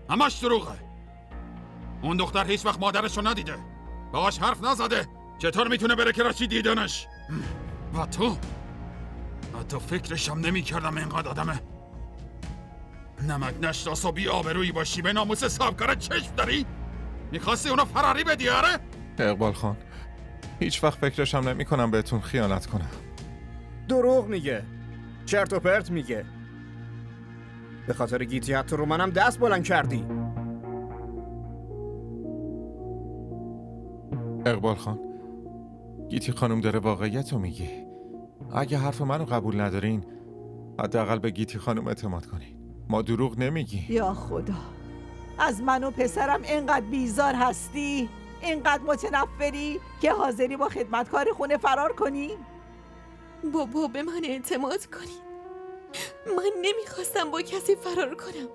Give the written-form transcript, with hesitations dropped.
همش دروغه. اون دختر هیچ وقت مادرشو ندیده، باهاش حرف نزده. چطور میتونه بره که رشید دیدنش؟ و تو؟ حتی فکرشم نمی کردم اینقدر آدمه نمک نشناس و بی آبرویی باشی. به ناموس صاحبکار چشم داری؟ میخواستی اونو فراری بدی آره؟ اقبال خان، هیچ وقت فکرشم نمی کنم بهتون خیانت کنم. دروغ میگه، چرت و پرت میگه. به خاطر گیتی حتی رو منم دست بلند کردی. اقبال خان، گیتی خانم داره واقعیت رو میگه. اگه حرف منو قبول ندارین حداقل به گیتی خانم اعتماد کنین. ما دروغ نمیگیم. یا خدا، از من و پسرم اینقدر بیزار هستی؟ اینقدر متنفری که حاضری با خدمتکار خونه فرار کنی؟ بابا به من اعتماد کنید. من نمیخواستم با کسی فرار کنم.